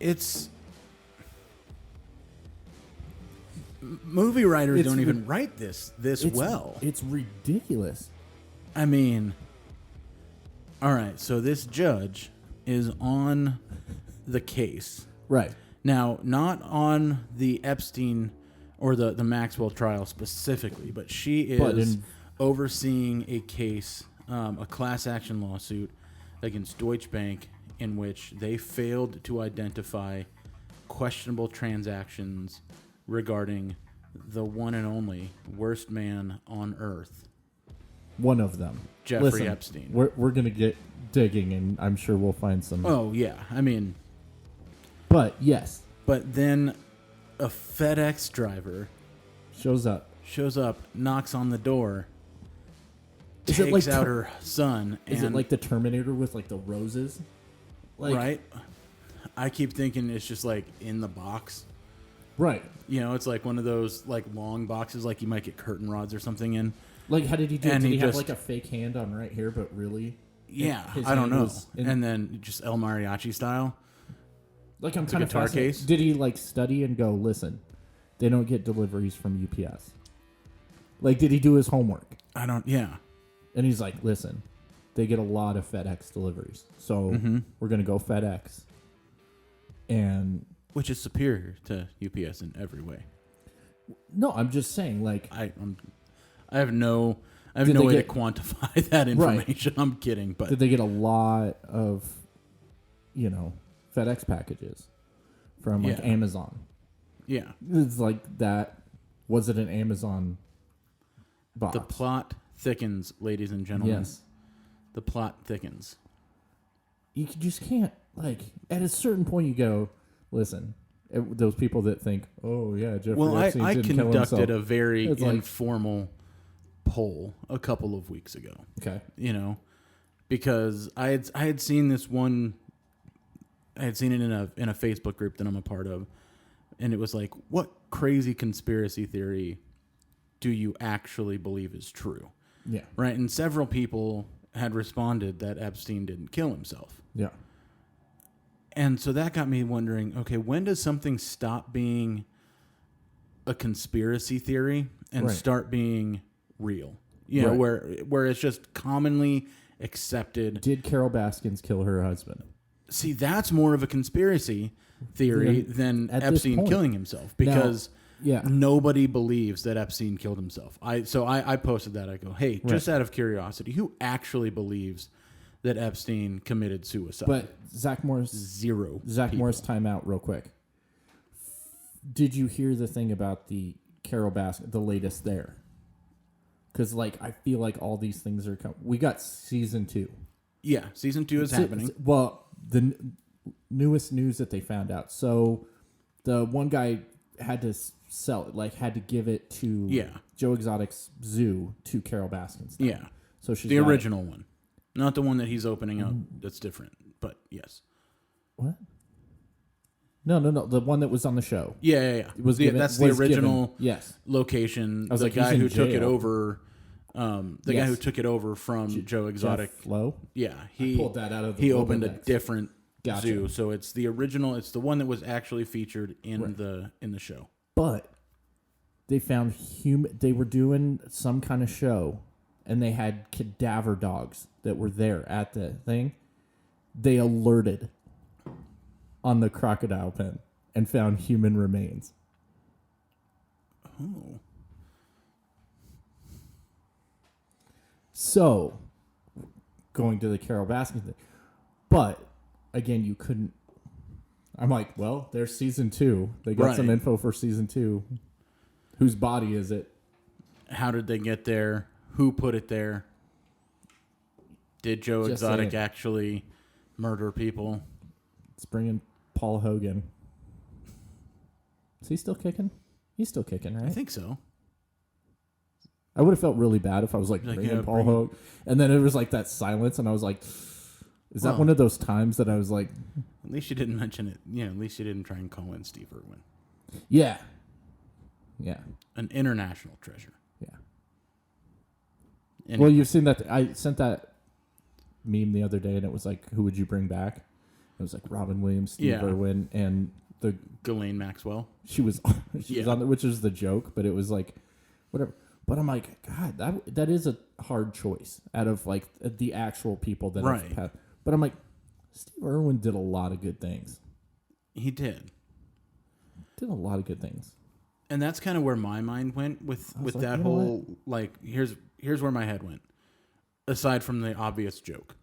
it's movie writers don't even write this well. It's ridiculous. I mean, all right, so this judge is on the case. Right. Now, not on the Epstein or the Maxwell trial specifically, but she is overseeing a case, a class action lawsuit against Deutsche Bank in which they failed to identify questionable transactions regarding the one and only worst man on earth. One of them. Jeffrey Epstein. We're going to get digging, and I'm sure we'll find some. Oh, yeah. I mean... But, yes. But then a FedEx driver... Shows up, knocks on the door, takes takes out her son. Is it like the Terminator with, like, the roses? Like, right? I keep thinking it's just, like, in the box. Right. You know, it's like one of those, like, long boxes, like you might get curtain rods or something in. Like, how did he do it? And Did he have, just, like, a fake hand on right here, but really? Yeah, I don't know. And then just El Mariachi style. Like, I'm kind of fascinated. Case. Did he, like, study and go, listen, they don't get deliveries from UPS? Like, did he do his homework? Yeah. And he's like, listen, they get a lot of FedEx deliveries. So we're going to go FedEx. And... Which is superior to UPS in every way. No, I'm just saying, like... I have no way to quantify that information. Right. I'm kidding, but... Did they get a lot of, FedEx packages from, like, Amazon? Yeah. It's like that. Was it an Amazon box? The plot thickens, ladies and gentlemen. Yes. The plot thickens. You just can't, like, at a certain point you go, listen, those people that think, oh, yeah, Jeffrey Epstein I didn't kill himself. conducted a very it's informal poll a couple of weeks ago. Okay. Because I had seen this one... I had seen it in a Facebook group that I'm a part of, and it was like, what crazy conspiracy theory do you actually believe is true? Yeah. Right? And several people had responded that Epstein didn't kill himself. Yeah. And so that got me wondering, okay, when does something stop being a conspiracy theory and start being real? You know, where it's just commonly accepted. Did Carol Baskins kill her husband? See, that's more of a conspiracy theory than Epstein killing himself, because nobody believes that Epstein killed himself. I posted that. I go, hey, just out of curiosity, who actually believes that Epstein committed suicide? But Zach Morris, Morris, time out real quick. Did you hear the thing about the Carol Baskins, the latest there? Because, like, I feel like all these things are coming. We got season 2. Yeah, season 2 is happening. Well, the newest news that they found out. So the one guy had to sell it, like had to give it to Joe Exotic's zoo to Carol Baskins. Now. Yeah. So she's the original one. Not the one that he's opening up. That's different, but yes. What? No. The one that was on the show. Yeah. That's the original location. The like, guy who took it over... the guy who took it over from Joe Exotic. Jeff Flo? Yeah. He pulled that out of the He opened a different zoo. So it's the original. It's the one that was actually featured in the show. But they found they were doing some kind of show, and they had cadaver dogs that were there at the thing. They alerted on the crocodile pen and found human remains. Oh. So, going to the Carol Baskins thing. But, again, you couldn't... I'm like, well, there's season 2. They got some info for season 2. Whose body is it? How did they get there? Who put it there? Did Joe Exotic actually murder people? Let's bring in Paul Hogan. Is he still kicking? He's still kicking, right? I think so. I would have felt really bad if I was like bringing Paul Hogan. And then it was like that silence, and I was like, is that one of those times that I was like... At least you didn't mention it. Yeah, at least you didn't try and call in Steve Irwin. Yeah. Yeah. An international treasure. Yeah. Anyway. Well, you've seen that. I sent that meme the other day, and it was like, who would you bring back? was like Robin Williams, Steve Irwin, and the Ghislaine Maxwell. She was on the, which is the joke, but it was like whatever. But I'm like, God, that is a hard choice out of like the actual people that have passed. But I'm like, Steve Irwin did a lot of good things. He did. Did a lot of good things. And that's kind of where my mind went with that whole, like, here's where my head went. Aside from the obvious joke,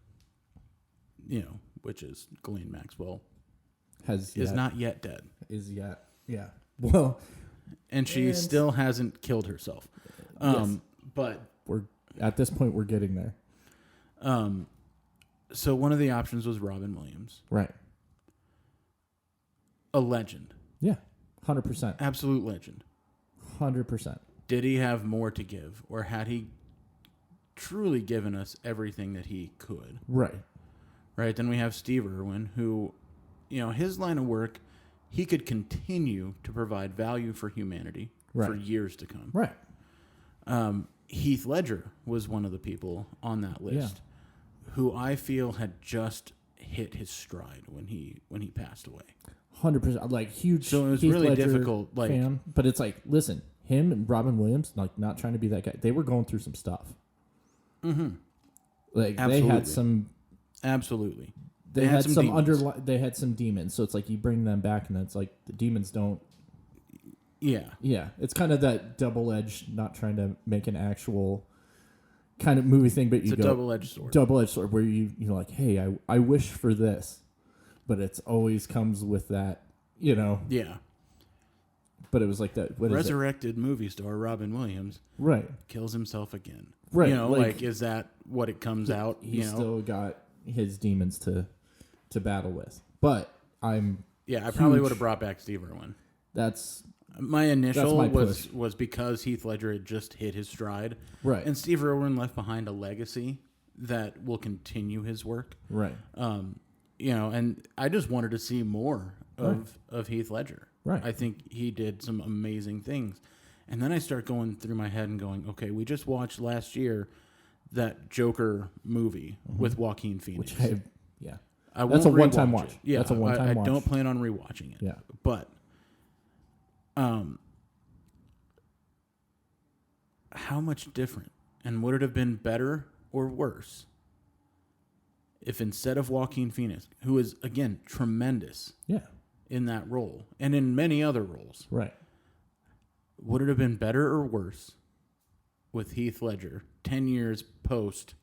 which is Ghislaine Maxwell is not yet dead. Yeah. Well, and she still hasn't killed herself. But we're at this point, we're getting there. So one of the options was Robin Williams. Right. A legend. Yeah. 100%. Absolute legend. 100%. Did he have more to give, or had he truly given us everything that he could? Right. Then we have Steve Irwin, who, his line of work, he could continue to provide value for humanity for years to come. Right. Heath Ledger was one of the people on that list who I feel had just hit his stride when he passed away. 100%, like huge. So it was Heath really Ledger difficult, like fan, but it's like, listen, him and Robin Williams, like not trying to be that guy. They were going through some stuff. Mm-hmm. Like Absolutely. they had some. Absolutely. They had some they had some demons. So it's like you bring them back, and it's like the demons don't. Yeah. Yeah, it's kind of that double-edged, not trying to make an actual kind of movie thing, but it's a double-edged sword. Double-edged sword, where you're like, hey, I wish for this. But it's always comes with that, Yeah. But it was like that. Resurrected movie star Robin Williams. Right. Kills himself again. Right. Like is that what it comes out? He's still got his demons to battle with. But I probably would have brought back Steve Irwin. That's my initial push. was because Heath Ledger had just hit his stride. Right. And Steve Irwin left behind a legacy that will continue his work. Right. And I just wanted to see more of Heath Ledger. Right. I think he did some amazing things. And then I start going through my head and going, okay, we just watched last year that Joker movie with Joaquin Phoenix. Which that's a one-time watch. Yeah, that's a one-time watch. I don't plan on rewatching it. Yeah. But how much different? And would it have been better or worse if instead of Joaquin Phoenix, who is, again, tremendous in that role and in many other roles, right? Would it have been better or worse with Heath Ledger 10 years post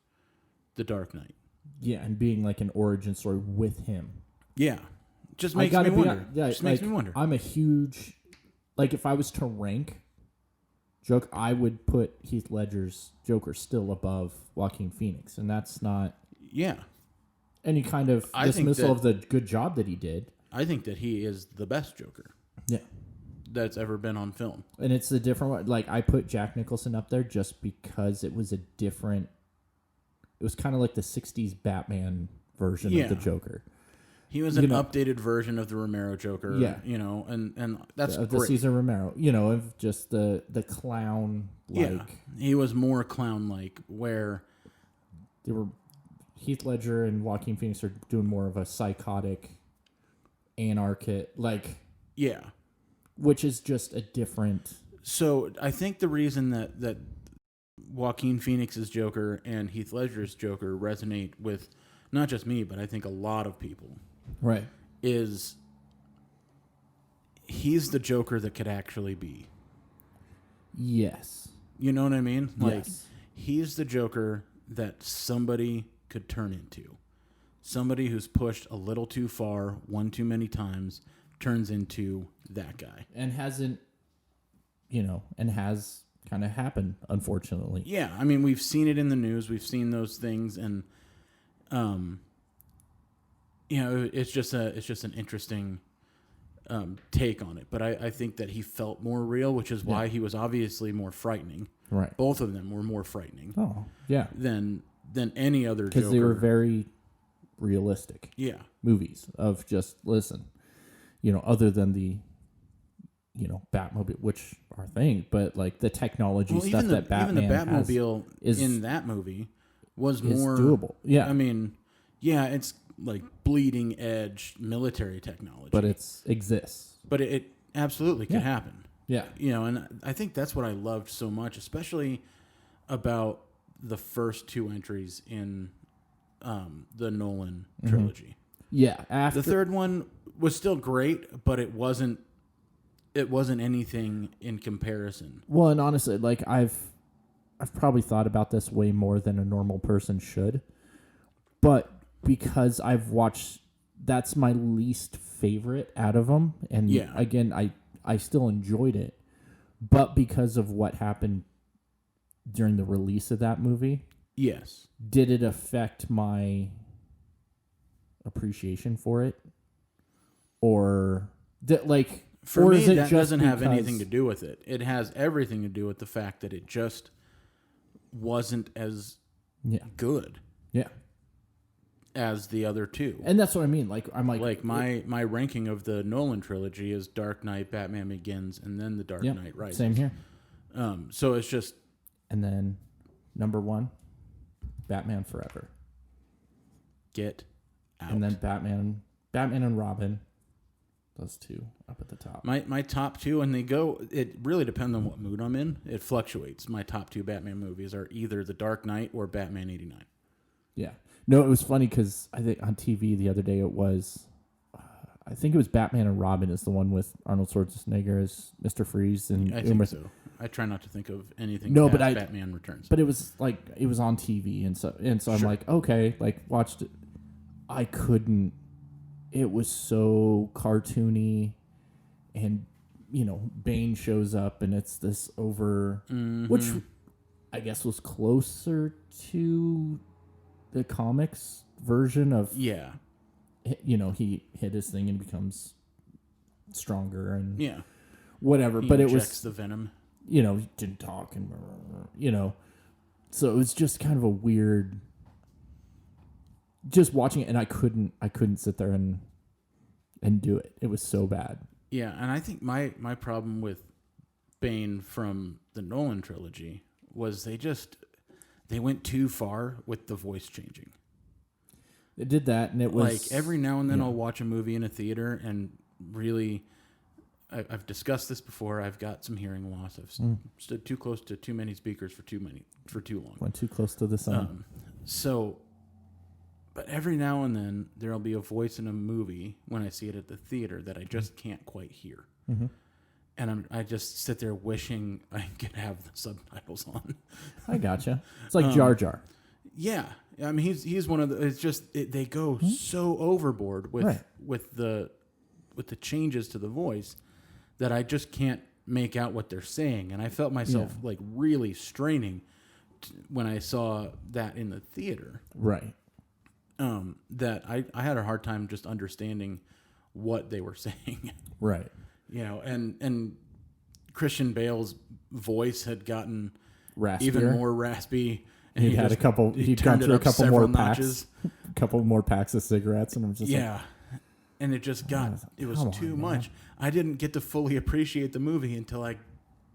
The Dark Knight? Yeah, and being like an origin story with him. Yeah. Just makes me wonder. Makes me wonder. I'm a huge... Like, if I was to rank Joker, I would put Heath Ledger's Joker still above Joaquin Phoenix, and that's not... Yeah. Any kind of dismissal of the good job that he did. I think that he is the best Joker. Yeah. That's ever been on film. And it's a different one. Like, I put Jack Nicholson up there just because it was a different... It was kind of like the 60s Batman version of the Joker. He was an updated version of the Romero Joker. Yeah. And that's the great. Cesar Romero, of just the clown like. Yeah. He was more clown like, where they were Heath Ledger and Joaquin Phoenix are doing more of a psychotic anarchic which is just a different. So I think the reason that Joaquin Phoenix's Joker and Heath Ledger's Joker resonate with not just me, but I think a lot of people. Right. Is he's the Joker that could actually be. Yes. You know what I mean? Like, yes. He's the Joker that somebody could turn into. Somebody who's pushed a little too far, one too many times, turns into that guy. And hasn't, and has kind of happened, unfortunately. Yeah. I mean, we've seen it in the news. We've seen those things, and it's just an interesting take on it. But I think that he felt more real, which is why he was obviously more frightening. Right. Both of them were more frightening. Oh, yeah. Than any other Joker. Because they were very realistic. Yeah. Movies of just, listen, other than the, Batmobile, which are thing, but like the technology stuff that Batman even the Batmobile in that movie was more doable. Yeah. I mean, yeah, it's like bleeding edge military technology. But it exists. But it absolutely can happen. Yeah. You know, and I think that's what I loved so much, especially about the first two entries in the Nolan trilogy. Yeah. The third one was still great, but it wasn't anything in comparison. Well, and honestly, like I've probably thought about this way more than a normal person should. But because I've watched, that's my least favorite out of them. And again, I still enjoyed it. But because of what happened during the release of that movie, yes, did it affect my appreciation for it? Or for me, that doesn't have anything to do with it. It has everything to do with the fact that it just wasn't as good. Yeah. As the other two. And that's what I mean. Like I'm like my ranking of the Nolan trilogy is Dark Knight, Batman Begins, and then The Dark Knight Rises. Same here. So it's just, and then number 1, Batman Forever. Get out. And then Batman and Robin. Those two up at the top. My top two, and it really depends on what mood I'm in. It fluctuates. My top two Batman movies are either The Dark Knight or Batman 89. Yeah. No, it was funny because I think on TV the other day it was, I think it was Batman and Robin is the one with Arnold Schwarzenegger as Mr. Freeze and I think so. I try not to think of anything past Batman Returns. But it was like it was on TV and so I'm like, okay, like watched it. I couldn't. It was so cartoony, and Bane shows up and it's this over, which I guess was closer to the comics version of he hit his thing and becomes stronger and whatever. But it was the venom. He didn't talk and so it was just kind of a weird. Just watching it, and I couldn't sit there and do it. It was so bad. Yeah, and I think my problem with Bane from the Nolan trilogy was they went too far with the voice changing. They did that, and it was like every now and then I'll watch a movie in a theater, and really, I've discussed this before. I've got some hearing loss. I've stood too close to too many speakers for too long. Went too close to the sun. But every now and then there'll be a voice in a movie when I see it at the theater that I just can't quite hear. Mm-hmm. And I just sit there wishing I could have the subtitles on. I gotcha. It's like Jar Jar. Yeah. I mean, he's one of the, it's just, they go so overboard with the changes to the voice that I just can't make out what they're saying. And I felt myself like really straining when I saw that in the theater. Right. That I had a hard time just understanding what they were saying. Right. And Christian Bale's voice had gotten raspier. Even more raspy. And he'd gone through a couple more packs. A couple more packs of cigarettes, and I'm just and it just it was too much. I didn't get to fully appreciate the movie until I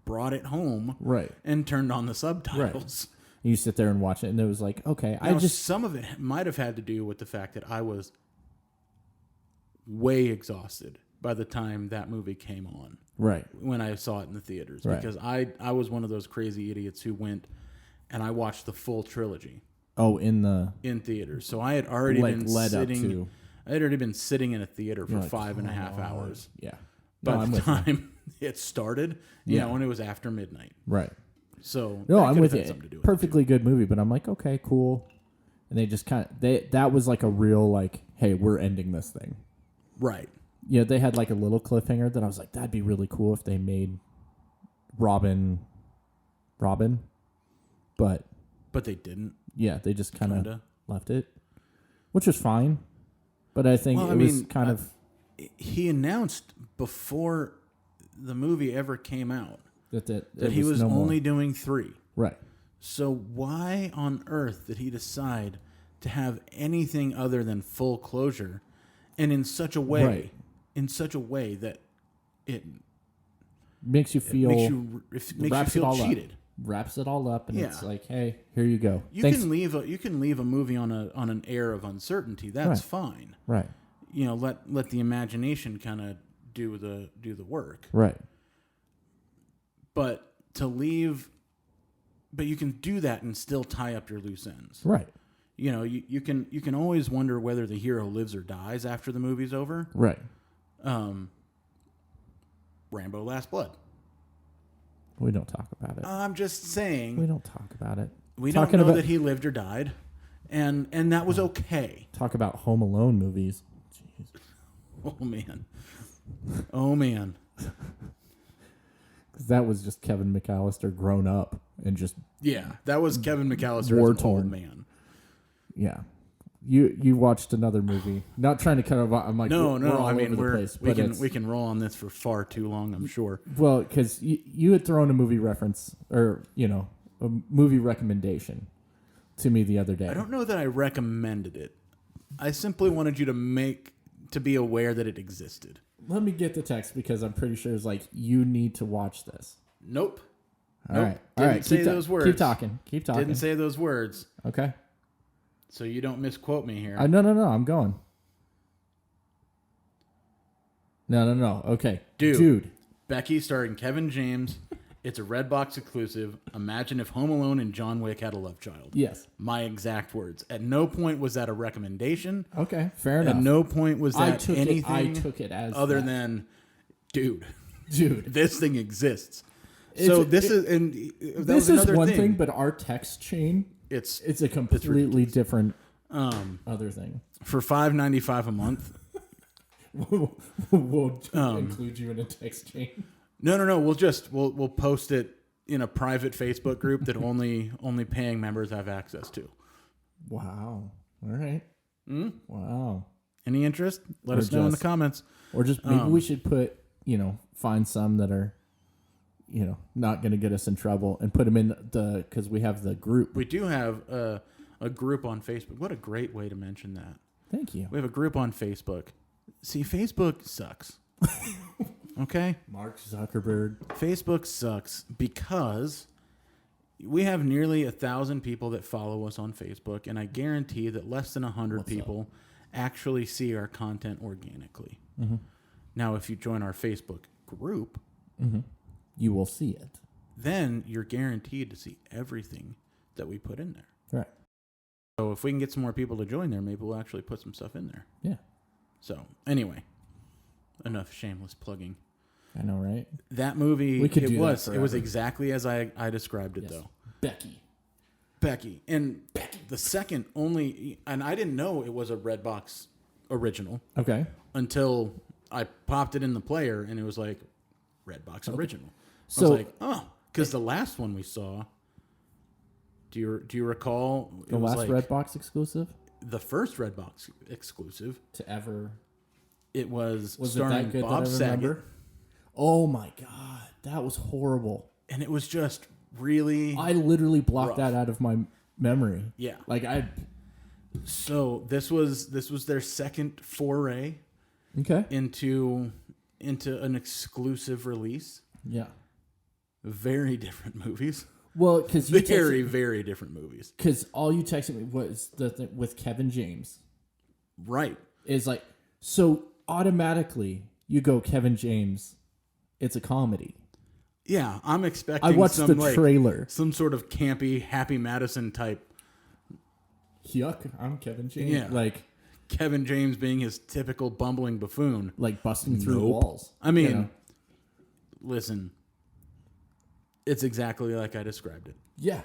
brought it home. Right. And turned on the subtitles. Right. You sit there and watch it, and it was like, okay. Some of it might have had to do with the fact that I was way exhausted by the time that movie came on. Right. When I saw it in the theaters. Right. Because I was one of those crazy idiots who went and I watched the full trilogy. Oh, in theaters. So I had already been sitting. I had already been sitting in a theater for 5.5 hours. Yeah. By the time it started, and it was after midnight. Right. So I'm with you. Perfectly good movie, but I'm like, okay, cool. And they just that was like a real like, hey, we're ending this thing. Right. Yeah, they had like a little cliffhanger that I was like, that'd be really cool if they made Robin. But they didn't. Yeah, they just kind of left it, which was fine. But I think was kind of. He announced before the movie ever came out that he was only doing 3. Right. So why on earth did he decide to have anything other than full closure, and in such a way that it makes you feel makes you feel cheated. wraps it all up, and it's like, hey, here you go. You can leave a movie on an air of uncertainty. That's fine. Right. Let the imagination kind of do the work. Right. But you can do that and still tie up your loose ends. Right. You can always wonder whether the hero lives or dies after the movie's over. Right. Rambo: Last Blood. We don't talk about it. I'm just saying. We don't talk about it. We don't know that he lived or died, and that was okay. Talk about Home Alone movies. Jeez. Oh man. Because that was just Kevin McAllister grown up and just that was Kevin McAllister as an old man. Yeah. You watched another movie. Not trying to cut it off. I'm like, no. I mean, we can roll on this for far too long, I'm sure. Well, because you had thrown a movie reference or a movie recommendation to me the other day. I don't know that I recommended it. I simply wanted you to be aware that it existed. Let me get the text because I'm pretty sure it's like, you need to watch this. Nope. All right. Didn't say those words. Keep talking. Didn't say those words. Okay. So you don't misquote me here. No. I'm going. No. Okay. Dude. Becky starring Kevin James. It's a Redbox exclusive. Imagine if Home Alone and John Wick had a love child. Yes. My exact words. At no point was that a recommendation. Okay, fair enough. At no point was that anything I took it as other than, dude, this thing exists. This is another one thing. thing, but our text chain, it's a completely different other thing. For $5.95 a month, we'll include you in a text chain. No. We'll post it in a private Facebook group that only paying members have access to. Wow. All right. Wow. Any interest? Let us know in the comments. Or just maybe we should put, find some that are, not going to get us in trouble and put them in because we have the group. We do have a group on Facebook. What a great way to mention that. Thank you. We have a group on Facebook. See, Facebook sucks. Okay? Mark Zuckerberg. Facebook sucks because we have nearly 1,000 people that follow us on Facebook, and I guarantee that less than 100 people actually see our content organically. Mm-hmm. Now, if you join our Facebook group, you will see it. Then you're guaranteed to see everything that we put in there. Right. So if we can get some more people to join there, maybe we'll actually put some stuff in there. Yeah. So anyway, enough shameless plugging. I know, right? That movie, it was exactly as I described it, though. Becky. And the second only, and I didn't know it was a Redbox original. Okay. Until I popped it in the player and it was like, Redbox original. So, I was like, oh, because the last one we saw, do you recall? The last Redbox exclusive? The first Redbox exclusive. To ever. It was starring it that good Bob Saget. Oh my God, that was horrible. And it was just really I literally blocked that out of my memory. Yeah. So this was their second foray into an exclusive release. Yeah. Very different movies. Well, because very different movies. Because all you texted me was the thing with Kevin James. Right. Is like, so automatically you go Kevin James. It's a comedy. Yeah, I'm expecting. I watched the trailer. Some sort of campy Happy Madison type. Yuck! I'm Kevin James. Yeah, Kevin James being his typical bumbling buffoon, busting through walls. I mean, listen, it's exactly like I described it. Yeah.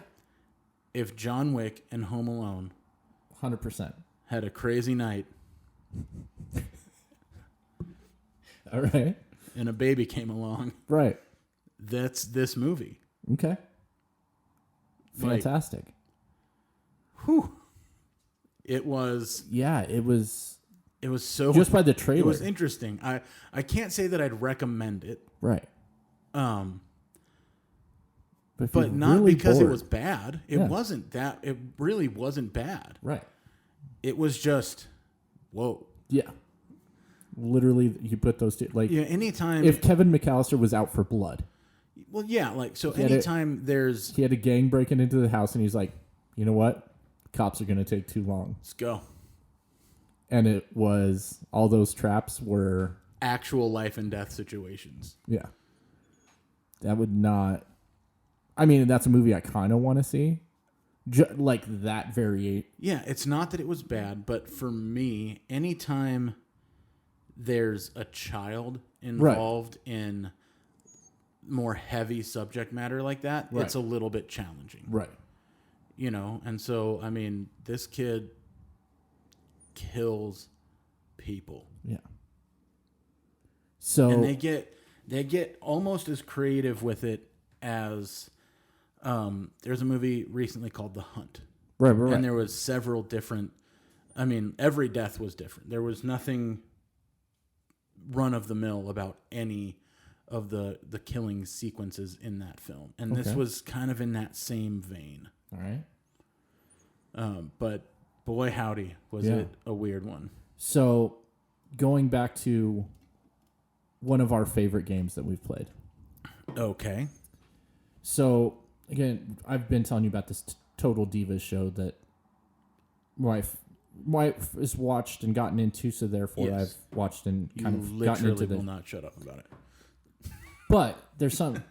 If John Wick and Home Alone, 100%, had a crazy night. All right. And a baby came along. Right. That's this movie. Okay. Fantastic. Whew. It was. Yeah, it was. It was so. Just by the trailer. It was interesting. I can't say that I'd recommend it. Right. But not really because it was bad. It wasn't that. It really wasn't bad. Right. It was just, whoa. Yeah. Literally, you put those two anytime if Kevin McAllister was out for blood, Well, yeah, like, so anytime there's... He had a gang breaking into the house, and he's like, you know what? Cops are going to take too long. Let's go. And it was... All those traps were... Actual life and death situations. Yeah. That would not... I mean, that's a movie I kind of want to see. Like that very... Yeah, it's not that it was bad, but for me, anytime there's a child involved in more heavy subject matter like that, it's a little bit challenging. Right. You know, and so, I mean, this kid kills people. Yeah. So... And they get almost as creative with it as... there's a movie recently called The Hunt. Right. And there was several different... I mean, every death was different. There was nothing run-of-the-mill about any of the killing sequences in that film. And this was kind of in that same vein. All right. But boy, howdy, was it a weird one. So, going back to one of our favorite games that we've played. Okay. So, again, I've been telling you about this Total Divas show that wife has watched and gotten into, so therefore I've watched and kind of gotten into this. Will not shut up about it. But there's some...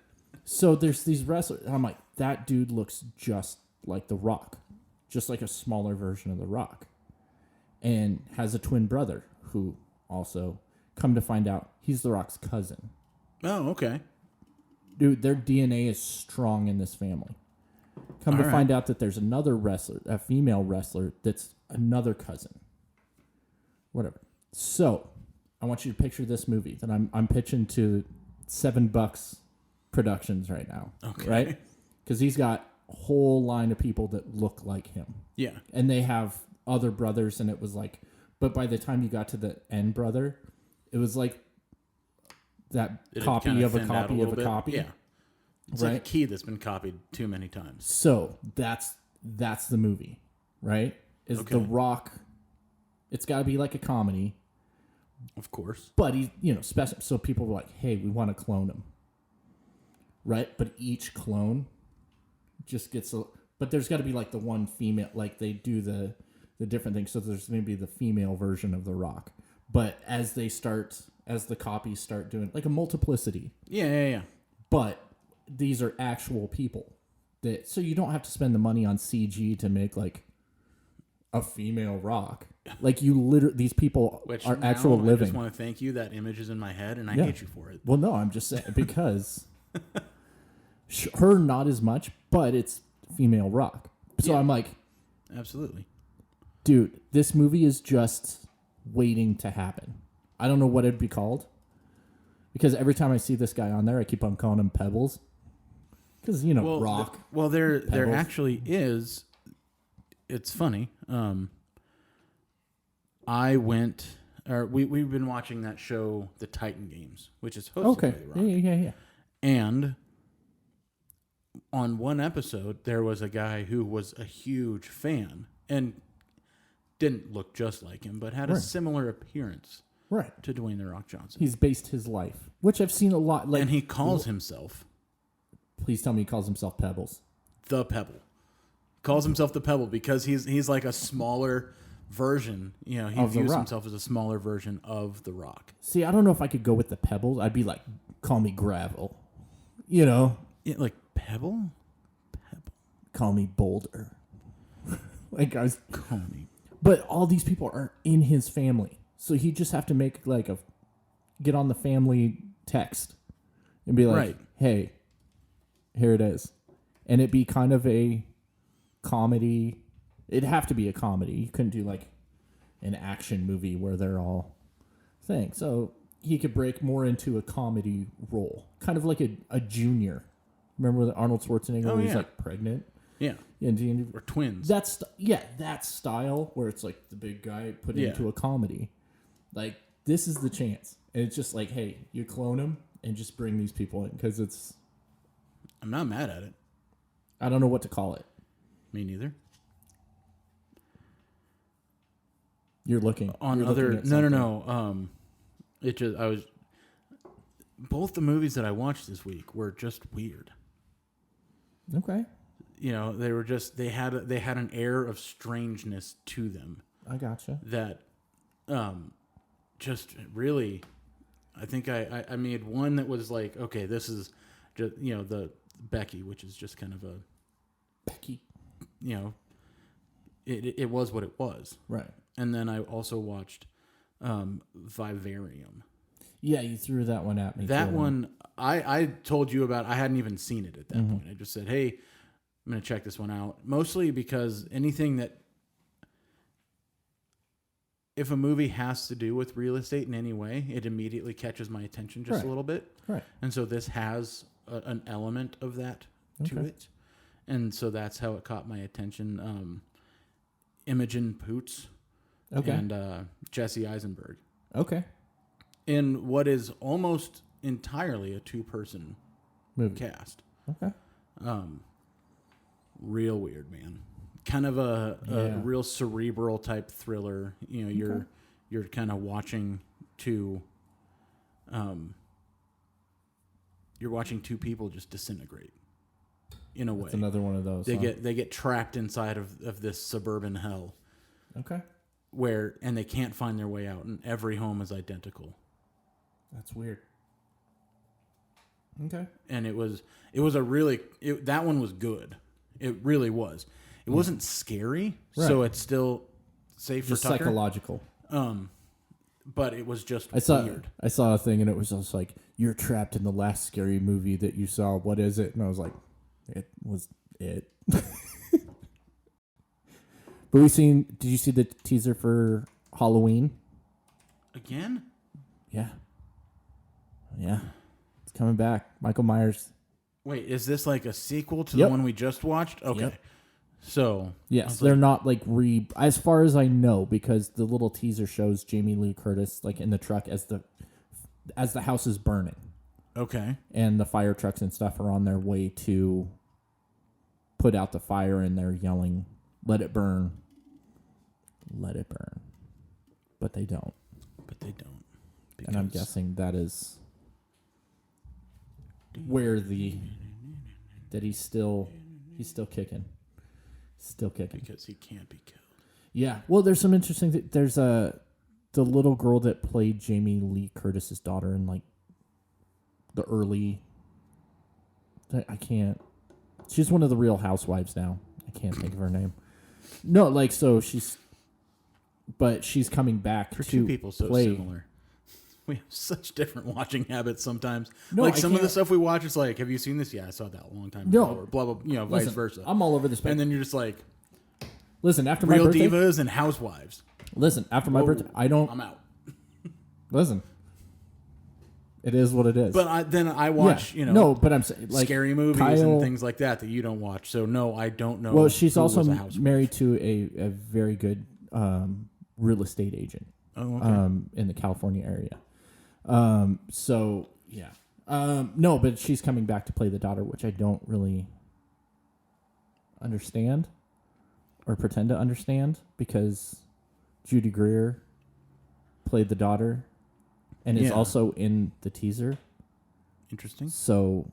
So there's these wrestlers, and I'm like, that dude looks just like The Rock. Just like a smaller version of The Rock. And has a twin brother who also, come to find out, he's The Rock's cousin. Oh, okay. Dude, their DNA is strong in this family. Come to find out that there's another wrestler, a female wrestler, that's another cousin. Whatever. So, I want you to picture this movie that I'm pitching to $7 Productions right now. Okay. Right? Because he's got a whole line of people that look like him. Yeah. And they have other brothers, and it was like, but by the time you got to the end brother, it was like that copy of a copy of a copy. Yeah. It's like a key that's been copied too many times. So that's the movie, right? Is The Rock? It's got to be like a comedy, of course. But he, special. So people were like, "Hey, we want to clone him," right? But each clone just gets a. But there's got to be like the one female. Like they do the different things. So there's maybe the female version of The Rock. But as the copies start doing like a multiplicity. Yeah. But these are actual people. So you don't have to spend the money on CG to make like a female Rock. Like you literally, these people are actual living. I just want to thank you. That image is in my head, and I hate you for it. Well, no, I'm just saying because her not as much, but it's female Rock. So I'm like, absolutely, dude, this movie is just waiting to happen. I don't know what it'd be called because every time I see this guy on there, I keep on calling him Pebbles. Because, Rock. There actually is. It's funny. We've been watching that show, The Titan Games, which is hosted by The Rock. Yeah. And on one episode, there was a guy who was a huge fan and didn't look just like him, but had a similar appearance to Dwayne The Rock Johnson. He's based his life, which I've seen a lot. And he calls himself... Please tell me he calls himself Pebbles. The Pebble. Calls himself the Pebble because he's like a smaller version. He views himself as a smaller version of The Rock. See, I don't know if I could go with the Pebbles. I'd be like, call me Gravel. Yeah, like Pebble? Pebble. Call me Boulder. Call me. But all these people are in his family. So he'd just have to make get on the family text and be like, hey, here it is. And it'd be kind of a comedy. It'd have to be a comedy. You couldn't do like an action movie where they're all thing. So he could break more into a comedy role. Kind of like a junior. Remember with Arnold Schwarzenegger where he's like pregnant? Yeah. Or twins. That style where it's like the big guy put into a comedy. Like, this is the chance. And it's just like, hey, you clone him and just bring these people in because it's... I'm not mad at it. I don't know what to call it. Me neither. You're looking on you're other. looking at no. both the movies that I watched this week were just weird. Okay. You know, they were just they had an air of strangeness to them. I gotcha. That, just really, I think I made one that was like, okay, this is just, you know, the Becky, which is just kind of a Becky. You know, it was what it was. Right. And then I also watched Vivarium. Yeah, you threw that one at me. That one, I told you about. I hadn't even seen it at that point. I just said, hey, I'm going to check this one out. Mostly because anything that, if a movie has to do with real estate in any way, it immediately catches my attention just a little bit. Right. And so this has an element of that to it. And so that's how it caught my attention. Imogen Poots and Jesse Eisenberg. Okay. In what is almost entirely a two-person cast. Okay. Real weird, man. Kind of a real cerebral type thriller. You know, you're kind of watching two people just disintegrate in a way. It's another one of those. They get trapped inside of this suburban hell. Okay. And they can't find their way out, and every home is identical. That's weird. Okay. And that one was good. It really was. It wasn't scary, so it's still safe just for Tucker. Psychological. But it was just weird. I saw a thing and it was just like, you're trapped in the last scary movie that you saw. What is it? And I was like, it was it. But did you see the teaser for Halloween? Again? Yeah. Yeah. It's coming back. Michael Myers. Wait, is this like a sequel to the one we just watched? Okay. Yep. So. Yes, they're not like as far as I know, because the little teaser shows Jamie Lee Curtis like in the truck as the house is burning. Okay. And the fire trucks and stuff are on their way to put out the fire, and they're yelling, "Let it burn. Let it burn." But they don't. And I'm guessing that is where that he's still kicking. Still kicking. Because he can't be killed. Yeah. Well, there's some interesting there's the little girl that played Jamie Lee Curtis's daughter in like the early she's one of the Real Housewives now. I can't think of her name. No, like she's coming back for to two people so play. Similar. We have such different watching habits sometimes. No, like some of the stuff we watch is like, have you seen this? Yeah, I saw that a long time ago. Or blah blah. Vice versa. I'm all over the spectrum. And then you're just like, listen, after my Real birthday, divas and housewives. Listen, after my birthday, I'm out. Listen, it is what it is. But then I watch, no, but I'm saying like scary movies and things like that you don't watch. So no, I don't know. Well, she's also married to a very good real estate agent. Oh, okay. In the California area. So yeah. No, but she's coming back to play the daughter, which I don't really understand or pretend to understand, because Judy Greer played the daughter and is also in the teaser. Interesting. So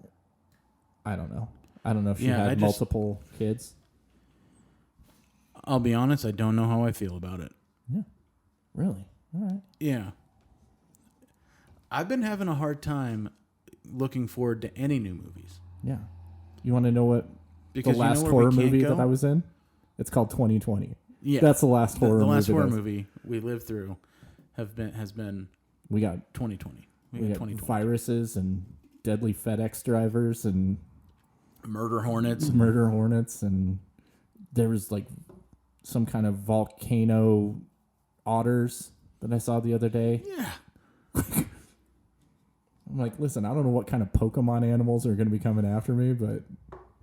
I don't know. I don't know if she had multiple kids. I'll be honest, I don't know how I feel about it. Yeah. Really? All right. Yeah. I've been having a hard time looking forward to any new movies. Yeah. You want to know what the last horror movie that I was in? It's called 2020. Yeah. That's the last horror movie. The last horror movie we lived through has been we got 2020. We got 2020. Viruses and deadly FedEx drivers and murder hornets. And there was like some kind of volcano otters that I saw the other day. Yeah. I'm like, listen, I don't know what kind of Pokemon animals are going to be coming after me, but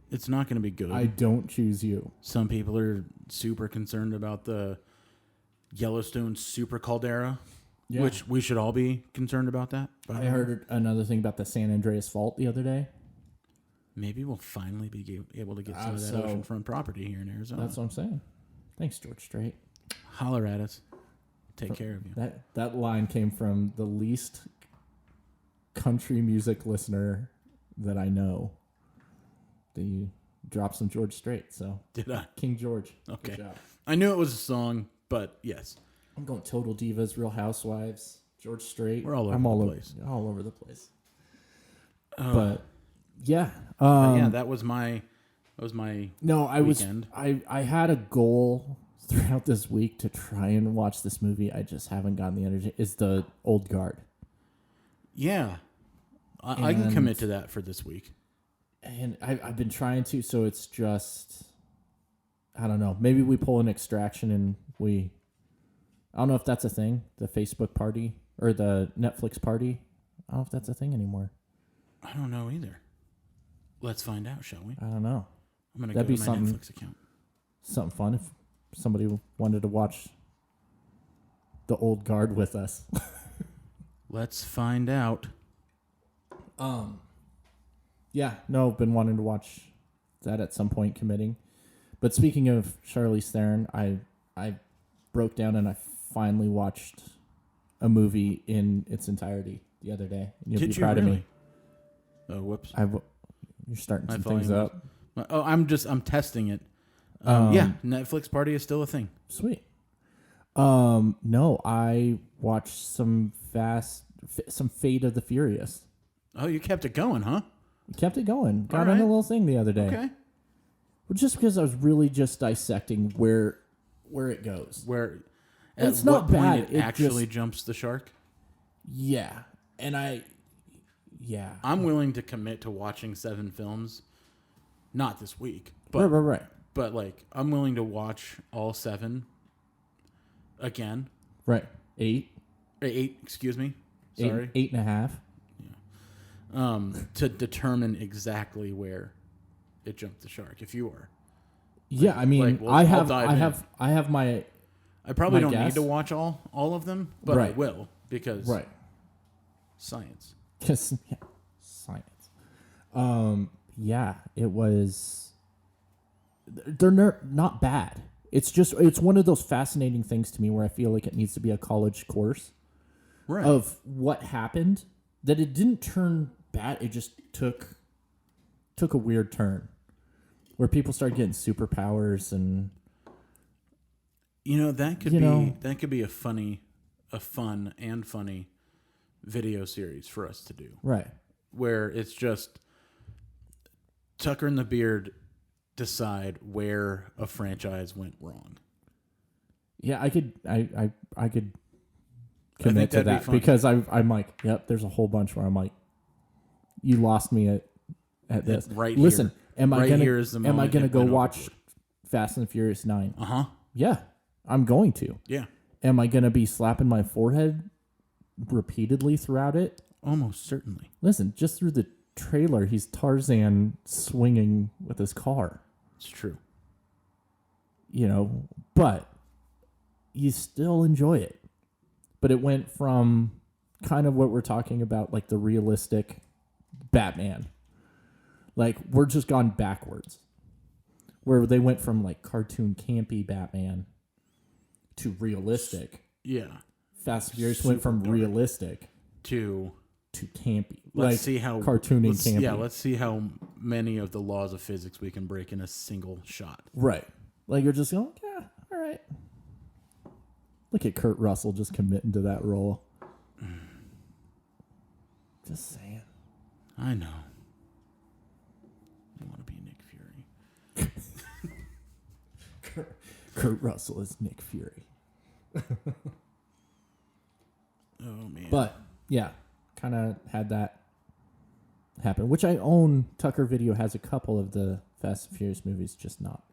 it's not going to be good. I don't choose you. Some people are super concerned about the Yellowstone super caldera, which we should all be concerned about that. I heard another thing about the San Andreas Fault the other day. Maybe we'll finally be able to get some of that oceanfront property here in Arizona. That's what I'm saying. Thanks, George Strait. Holler at us. Take care of you. That line came from the least country music listener that I know, that you dropped some George Strait. So did I? King George. Okay. I knew it was a song, but yes. I'm going Total Divas, Real Housewives, George Strait. We're all over the place. All over the place. But yeah, that was my no. weekend. I had a goal throughout this week to try and watch this movie. I just haven't gotten the energy. It's The Old Guard. Yeah, I can commit to that for this week. And I've been trying to, so it's just, I don't know. Maybe we pull an Extraction and I don't know if that's a thing. The Facebook party or the Netflix party. I don't know if that's a thing anymore. I don't know either. Let's find out, shall we? I don't know. I'm going to go to my Netflix account. Something fun if somebody wanted to watch The Old Guard with us. Let's find out. Yeah, no, I've been wanting to watch that at some point, committing. But speaking of Charlize Theron, I broke down and I finally watched a movie in its entirety the other day. You'll be proud of me. Oh, whoops. You're starting some things up. I'm testing it. Yeah, Netflix party is still a thing. Sweet. No, I watched some Fate of the Furious. Oh, you kept it going, huh? Kept it going. Got on a little thing the other day. Okay. Well, just because I was really just dissecting where it goes. It's not bad. It actually jumps the shark. Yeah, and I'm willing to commit to watching 7 films, not this week, but right. But like, I'm willing to watch all 7 again. Right. 8. 8. Excuse me. Sorry. 8.5. To determine exactly where it jumped the shark. If you are, yeah, I mean, I have my. I probably don't need to watch all of them, but I will because science. Yes, science. Yeah, it was. They're not bad. It's one of those fascinating things to me where I feel like it needs to be a college course, of what happened. That it didn't turn bad. It just took a weird turn where people started getting superpowers and that could be a fun and funny video series for us to do. Right. Where it's just Tucker and the Beard decide where a franchise went wrong. Yeah, I could commit to that because I'm like, yep, there's a whole bunch where I'm like, you lost me at this. Listen, here. Am I gonna go watch Fast and Furious 9? Uh-huh. Yeah, I'm going to. Yeah. Am I gonna be slapping my forehead repeatedly throughout it? Almost certainly. Listen, just through the trailer, he's Tarzan swinging with his car. It's true. But you still enjoy it. But it went from kind of what we're talking about, like the realistic Batman. Like, we're just gone backwards. Where they went from, like, cartoon campy Batman to realistic. Yeah. Fast and Furious went from realistic to campy. Let's see how cartoon and campy. Yeah, let's see how many of the laws of physics we can break in a single shot. Right. Like, you're just going, yeah, all right. Look at Kurt Russell just committing to that role. Just saying. I know. I want to be Nick Fury. Kurt Russell is Nick Fury. Oh, man. But, yeah, kind of had that happen, which I own. Tucker Video has a couple of the Fast and Furious movies, just not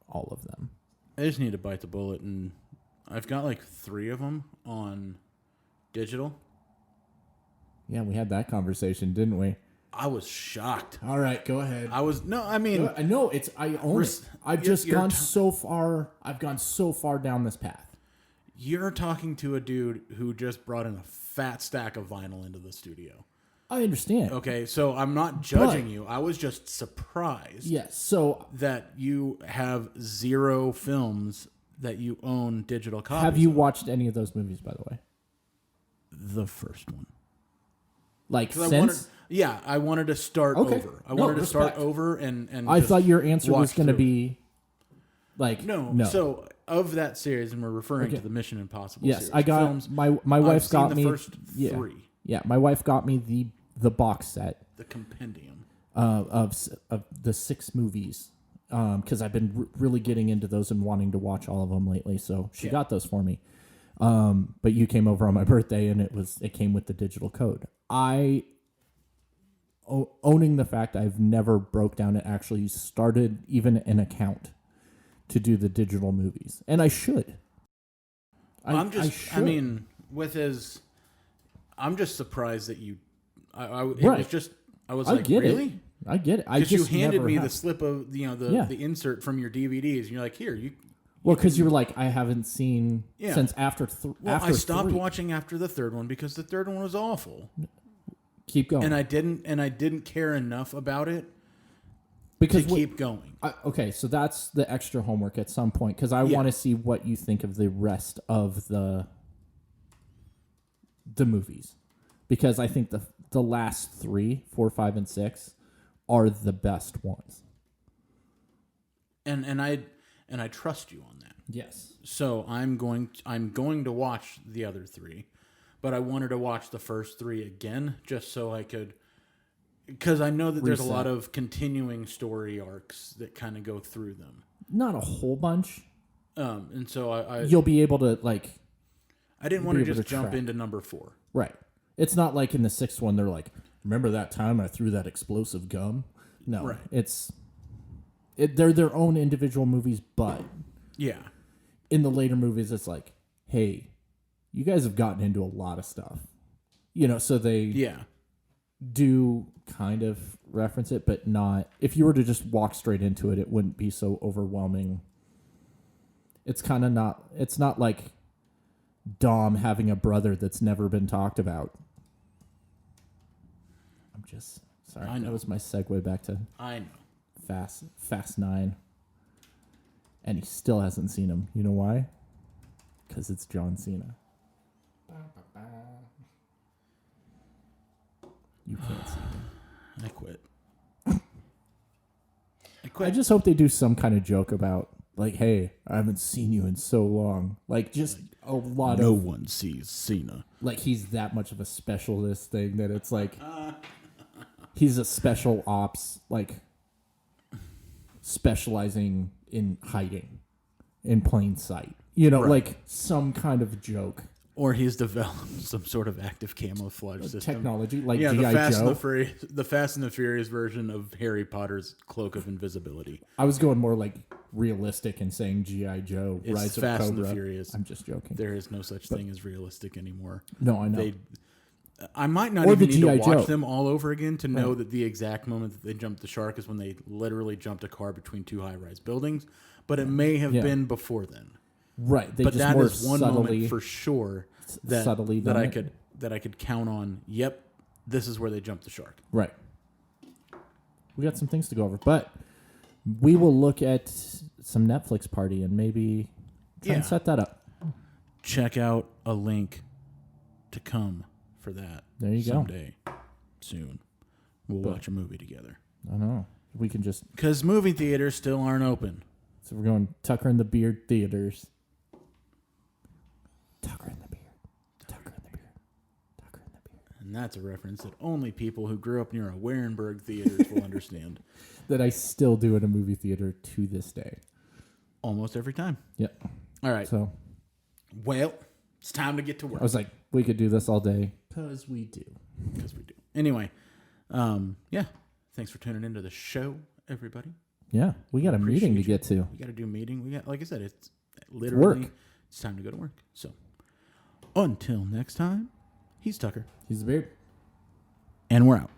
all of them. I just need to bite the bullet, and I've got like 3 of them on digital. Yeah, we had that conversation, didn't we? I was shocked. All right, go ahead. I know I own it. I've just gone so far. I've gone so far down this path. You're talking to a dude who just brought in a fat stack of vinyl into the studio. I understand. Okay, so I'm not judging you. I was just surprised. Yes, so that you have 0 films that you own digital copies. Have you watched any of those movies, by the way? The first one. Like since. I wanted to start over. I wanted to start over and I thought your answer was going to be like no. So of that series, and we're referring to the Mission Impossible. Yes, series, I got films, my wife got me the first three. Yeah, my wife got me the box set, the compendium of the 6 movies, because I've been really getting into those and wanting to watch all of them lately. So she got those for me. But you came over on my birthday, and it came with the digital code. Owning the fact I've never broke down and actually started even an account to do the digital movies, and I should. I'm just surprised that you. I was like, really? I get it. Because you handed me the slip of the insert from your DVDs, and you're like, here you. Well, because you were like, I haven't seen since after. I stopped watching after the third one because the third one was awful. Keep going. And I didn't care enough about it to keep going. Okay, so that's the extra homework at some point, because I want to see what you think of the rest of the movies, because I think the last 3, 4, 5, and 6 are the best ones. And I trust you on that. Yes. So I'm going to watch the other 3. But I wanted to watch the first 3 again, just so I could, because I know that there's a lot of continuing story arcs that kind of go through them. Not a whole bunch. And so you'll be able to like. I didn't want to just jump into number 4. Right. It's not like in the 6th one they're like, remember that time I threw that explosive gum? No. Right. They're their own individual movies, but in the later movies it's like, hey, you guys have gotten into a lot of stuff, so they do kind of reference it, but not. If you were to just walk straight into it, it wouldn't be so overwhelming. It's kind of not. It's not like Dom having a brother that's never been talked about. I'm just sorry. I know. That was my segue back to Fast 9, and he still hasn't seen him. You know why? Because it's John Cena. You can't see me. I quit. I just hope they do some kind of joke about, like, hey, I haven't seen you in so long. Like, just a lot no one sees Cena. Like, he's that much of a specialist thing that it's like, he's a special ops, like, specializing in hiding in plain sight. Like some kind of joke. Or he's developed some sort of active camouflage system. Technology, like G.I. Joe. The Fast and the Furious version of Harry Potter's Cloak of Invisibility. I was going more like realistic and saying G.I. Joe, it's Rise Fast of Cobra. And the Furious. I'm just joking. There is no such thing as realistic anymore. No, I know. I might not even need to watch them all over again to know that the exact moment that they jumped the shark is when they literally jumped a car between 2 high-rise buildings. But it may have been before then. Right, but that is one moment for sure that I could count on. Yep, this is where they jumped the shark. Right. We got some things to go over, but we will look at some Netflix party and maybe try and set that up. Check out a link to come for that. There you someday, soon. We'll watch a movie together. I know. We can just because movie theaters still aren't open. So we're going Tucker and the Beard theaters. Tucker and the Beard. Tucker and the Beard. Tucker and the Beard. And that's a reference that only people who grew up near a Warenberg theaters will understand. That I still do in a movie theater to this day. Almost every time. Yep. All right. So, well, it's time to get to work. I was like, we could do this all day. Because we do. Anyway, thanks for tuning into the show, everybody. Yeah, we got a meeting to get to. We got to do a meeting. We got, like I said, it's literally work. It's time to go to work. So, until next time, he's Tucker. He's the Beard. And we're out.